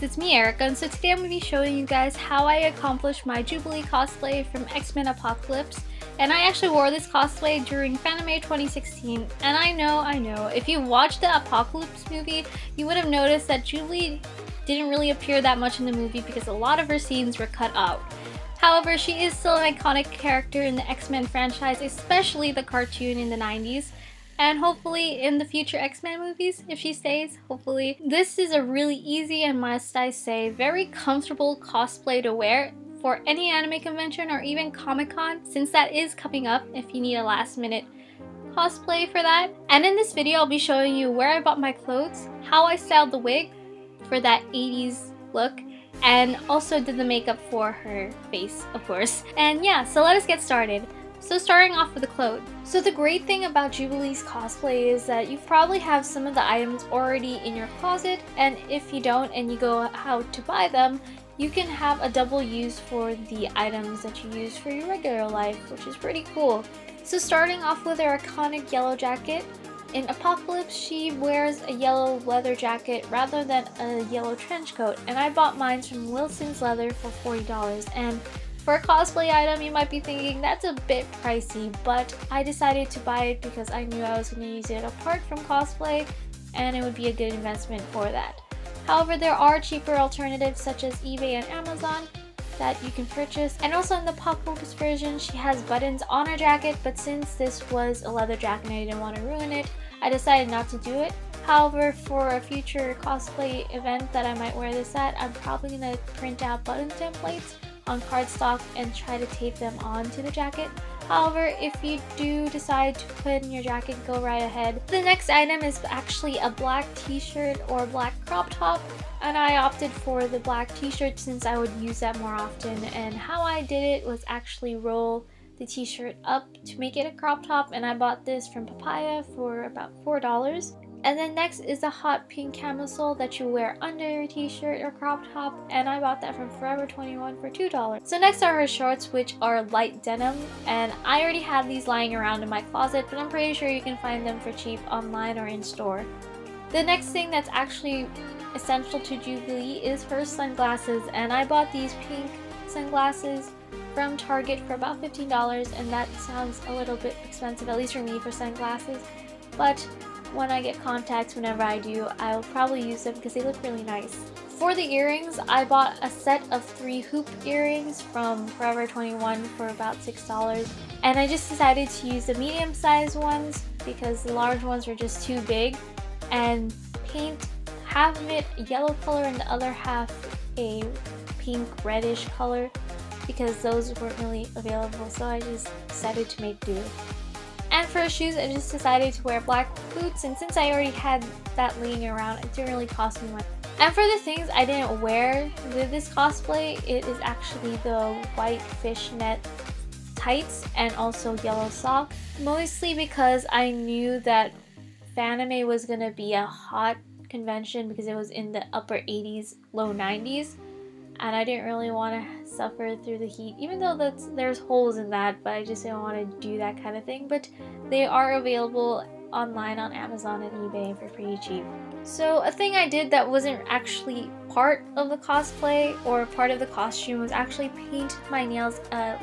guys, it's me Erica, and so today I'm going to be showing you guys how I accomplished my Jubilee cosplay from X-Men Apocalypse. And I actually wore this cosplay during Fanime 2016, and I know, if you watched the Apocalypse movie, you would have noticed that Jubilee didn't really appear that much in the movie because a lot of her scenes were cut out. However, she is still an iconic character in the X-Men franchise, especially the cartoon in the 90s. And hopefully in the future X-Men movies, if she stays, hopefully. This is a really easy and, must I say, very comfortable cosplay to wear for any anime convention or even Comic-Con, since that is coming up if you need a last minute cosplay for that. And in this video I'll be showing you where I bought my clothes, how I styled the wig for that 80s look, and also did the makeup for her face, of course. And yeah, so let us get started. So starting off with the clothes. So the great thing about Jubilee's cosplay is that you probably have some of the items already in your closet, and if you don't and you go out to buy them, you can have a double use for the items that you use for your regular life, which is pretty cool. So starting off with her iconic yellow jacket. In Apocalypse, she wears a yellow leather jacket rather than a yellow trench coat, and I bought mine from Wilson's Leather for $40. And for a cosplay item, you might be thinking that's a bit pricey, but I decided to buy it because I knew I was going to use it apart from cosplay, and it would be a good investment for that. However, there are cheaper alternatives such as eBay and Amazon that you can purchase. And also in the Apocalypse version, she has buttons on her jacket, but since this was a leather jacket and I didn't want to ruin it, I decided not to do it. However, for a future cosplay event that I might wear this at, I'm probably going to print out button templates on cardstock and try to tape them onto the jacket. However, if you do decide to put in your jacket, go right ahead. The next item is actually a black t-shirt or black crop top, and I opted for the black t-shirt since I would use that more often. And how I did it was actually roll the t-shirt up to make it a crop top, and I bought this from Papaya for about $4. And then next is a hot pink camisole that you wear under your t-shirt or crop top, and I bought that from Forever 21 for $2. So next are her shorts, which are light denim, and I already have these lying around in my closet, but I'm pretty sure you can find them for cheap online or in store. The next thing that's actually essential to Jubilee is her sunglasses, and I bought these pink sunglasses from Target for about $15, and that sounds a little bit expensive, at least for me, for sunglasses, but when I get contacts, whenever I do, I will probably use them because they look really nice. For the earrings, I bought a set of 3 hoop earrings from Forever 21 for about $6, and I just decided to use the medium-sized ones because the large ones were just too big, and paint half of it a yellow color and the other half a pink reddish color because those weren't really available, so I just decided to make do. And for shoes, I just decided to wear black boots, and since I already had that laying around, it didn't really cost me much. And for the things I didn't wear with this cosplay, it is actually the white fishnet tights and also yellow sock. Mostly because I knew that Fanime was going to be a hot convention because it was in the upper 80s, low 90s. And I didn't really want to suffer through the heat, even though there's holes in that, but I just didn't want to do that kind of thing. But they are available online on Amazon and eBay for pretty cheap. So a thing I did that wasn't actually part of the cosplay or part of the costume was actually paint my nails a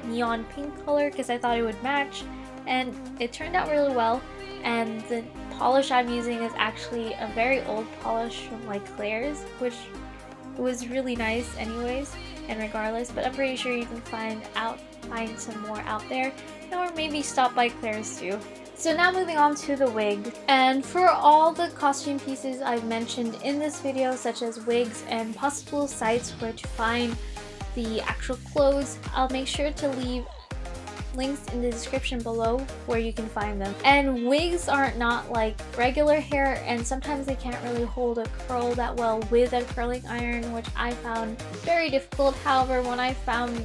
neon pink color because I thought it would match, and it turned out really well. And the polish I'm using is actually a very old polish from like Claire's, which was really nice anyways and regardless, but I'm pretty sure you can find some more out there, or maybe stop by Claire's too. So now moving on to the wig. And for all the costume pieces I've mentioned in this video, such as wigs and possible sites where to find the actual clothes, I'll make sure to leave links in the description below where you can find them. And wigs aren't not like regular hair, and sometimes they can't really hold a curl that well with a curling iron, which I found very difficult. However, when I found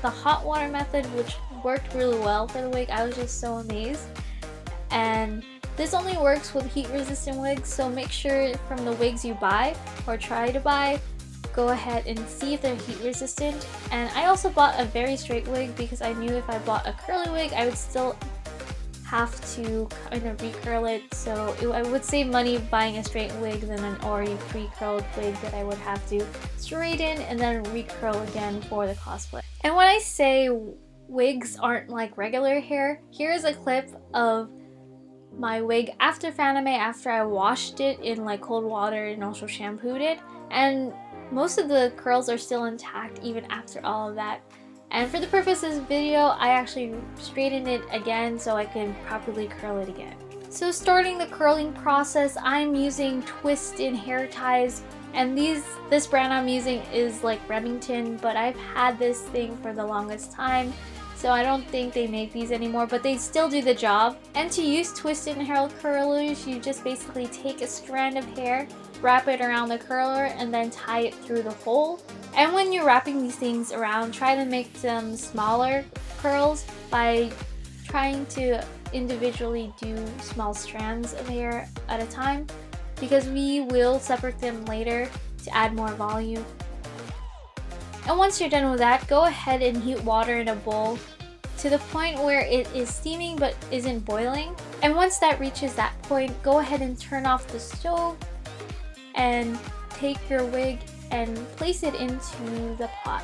the hot water method, which worked really well for the wig, I was just so amazed. And this only works with heat resistant wigs, so make sure from the wigs you buy or try to buy, go ahead and see if they're heat resistant. And I also bought a very straight wig because I knew if I bought a curly wig I would still have to kind of recurl it, so I would save money buying a straight wig than an already pre-curled wig that I would have to straighten and then recurl again for the cosplay. And when I say wigs aren't like regular hair, here's a clip of my wig after Fanime, after I washed it in like cold water and also shampooed it, and most of the curls are still intact even after all of that. And for the purpose of this video, I actually straightened it again so I can properly curl it again. So starting the curling process, I'm using twist-in hair ties, and this brand I'm using is like Remington, but I've had this thing for the longest time, so I don't think they make these anymore, but they still do the job. And to use twist-in hair curlers, you just basically take a strand of hair, wrap it around the curler, and then tie it through the hole. And when you're wrapping these things around, try to make them smaller curls by trying to individually do small strands of hair at a time, because we will separate them later to add more volume. And once you're done with that, go ahead and heat water in a bowl to the point where it is steaming but isn't boiling. And once that reaches that point, go ahead and turn off the stove and take your wig and place it into the pot.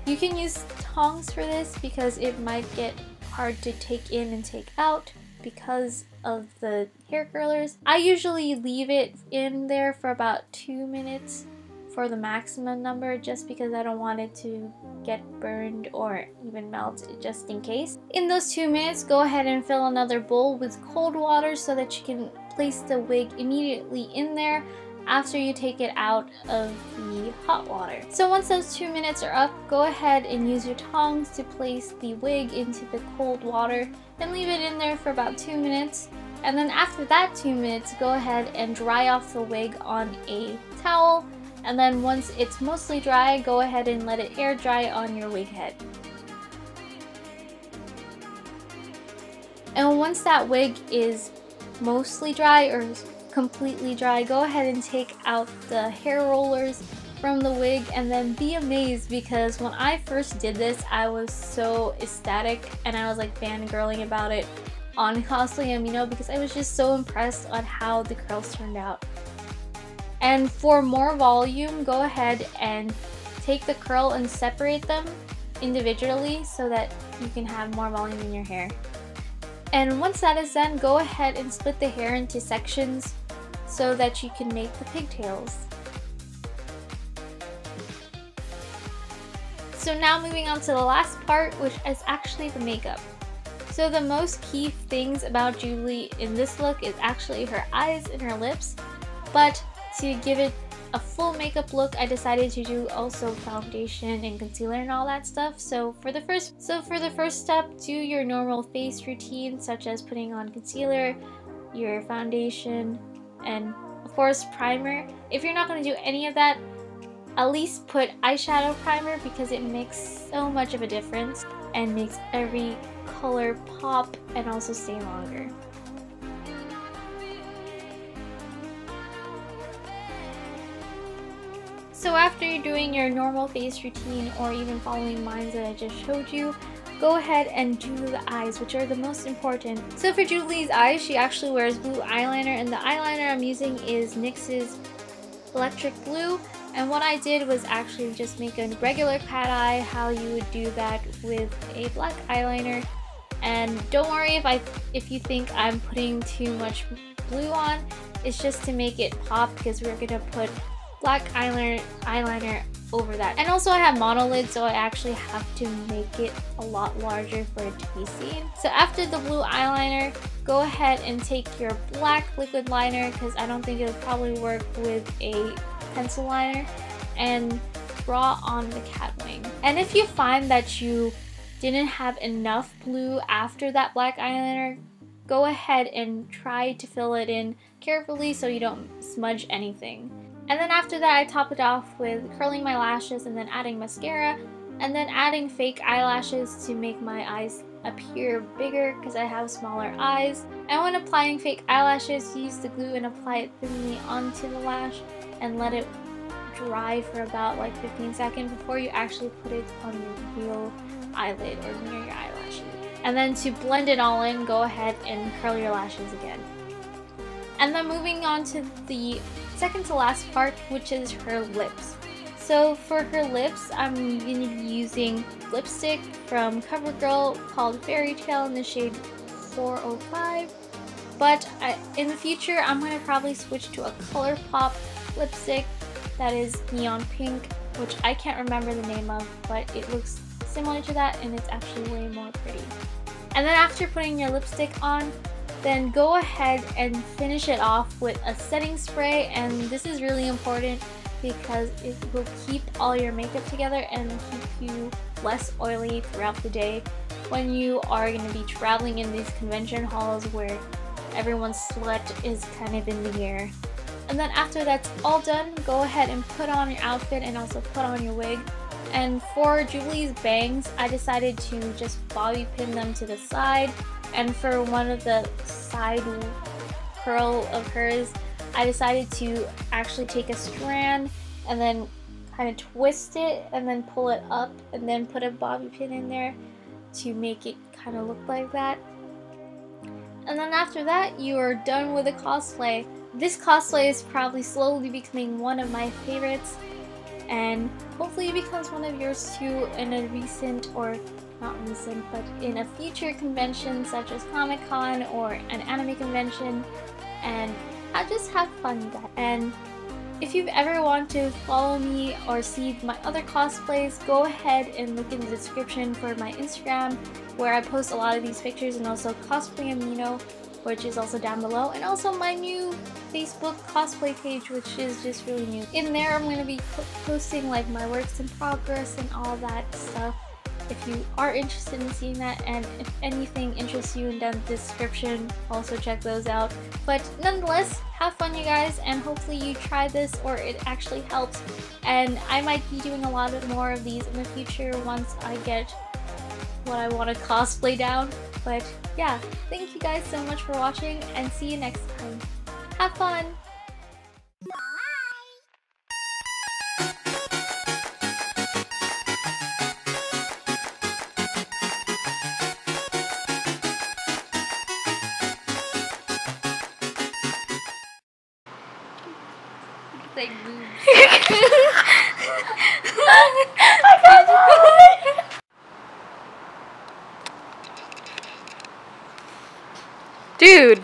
You can use tongs for this because it might get hard to take in and take out because of the hair curlers. I usually leave it in there for about 2 minutes for the maximum number, just because I don't want it to get burned or even melt, just in case. In those 2 minutes, go ahead and fill another bowl with cold water so that you can place the wig immediately in there after you take it out of the hot water. So once those 2 minutes are up, go ahead and use your tongs to place the wig into the cold water and leave it in there for about 2 minutes. And then after that 2 minutes, go ahead and dry off the wig on a towel. And then once it's mostly dry, go ahead and let it air dry on your wig head. And once that wig is mostly dry or completely dry, go ahead and take out the hair rollers from the wig, and then be amazed, because when I first did this, I was so ecstatic and I was like fangirling about it on Cosplay Amino because I was just so impressed on how the curls turned out. And for more volume, go ahead and take the curl and separate them individually so that you can have more volume in your hair. And once that is done, go ahead and split the hair into sections so that you can make the pigtails. So now moving on to the last part, which is actually the makeup. So the most key things about Jubilee in this look is actually her eyes and her lips, but to give it a full makeup look, I decided to do also foundation and concealer and all that stuff. So for the first step, do your normal face routine, such as putting on concealer, your foundation, and of course primer. If you're not going to do any of that, at least put eyeshadow primer, because it makes so much of a difference and makes every color pop and also stay longer. So after you're doing your normal face routine, or even following mine that I just showed you, go ahead and do the eyes, which are the most important. So for Jubilee's eyes, she actually wears blue eyeliner, and the eyeliner I'm using is NYX's Electric Blue. And what I did was actually just make a regular cat eye, how you would do that with a black eyeliner. And don't worry if you think I'm putting too much blue on, it's just to make it pop, because we're gonna put black eyeliner over that. And also I have monolid, so I actually have to make it a lot larger for it to be seen. So after the blue eyeliner, go ahead and take your black liquid liner, because I don't think it'll probably work with a pencil liner, and draw on the cat wing. And if you find that you didn't have enough blue after that black eyeliner, go ahead and try to fill it in carefully so you don't smudge anything. And then after that, I top it off with curling my lashes and then adding mascara, and then adding fake eyelashes to make my eyes appear bigger because I have smaller eyes. And when applying fake eyelashes, use the glue and apply it thinly onto the lash and let it dry for about like 15 seconds before you actually put it on your real eyelid or near your eyelashes. And then to blend it all in, go ahead and curl your lashes again. And then moving on to the second to last part, which is her lips. So for her lips, I'm going to be using lipstick from Covergirl called Fairytale in the shade 405. But in the future, I'm going to probably switch to a ColourPop lipstick that is neon pink, which I can't remember the name of, but it looks similar to that and it's actually way more pretty. And then after putting your lipstick on, then go ahead and finish it off with a setting spray, and this is really important because it will keep all your makeup together and keep you less oily throughout the day when you are going to be traveling in these convention halls where everyone's sweat is kind of in the air. And then after that's all done, go ahead and put on your outfit and also put on your wig. And for Jubilee's bangs, I decided to just bobby pin them to the side, and for one of the side curl of hers, I decided to actually take a strand and then kind of twist it and then pull it up and then put a bobby pin in there to make it kind of look like that. And then after that, you are done with the cosplay. This cosplay is probably slowly becoming one of my favorites, and hopefully it becomes one of yours too in a recent, or not recent, but in a future convention such as Comic-Con or an anime convention. And just have fun with that. And if you've ever want to follow me or see my other cosplays, go ahead and look in the description for my Instagram, where I post a lot of these pictures, and also Cosplay Amino, which is also down below, and also my new Facebook cosplay page, which is just really new. In there I'm going to be posting like my works in progress and all that stuff if you are interested in seeing that, and if anything interests you in the description, also check those out. But nonetheless, have fun you guys, and hopefully you try this or it actually helps, and I might be doing a lot more of these in the future once I get what I want to cosplay down. But yeah, thank you guys so much for watching, and see you next time. Have fun! Like dude.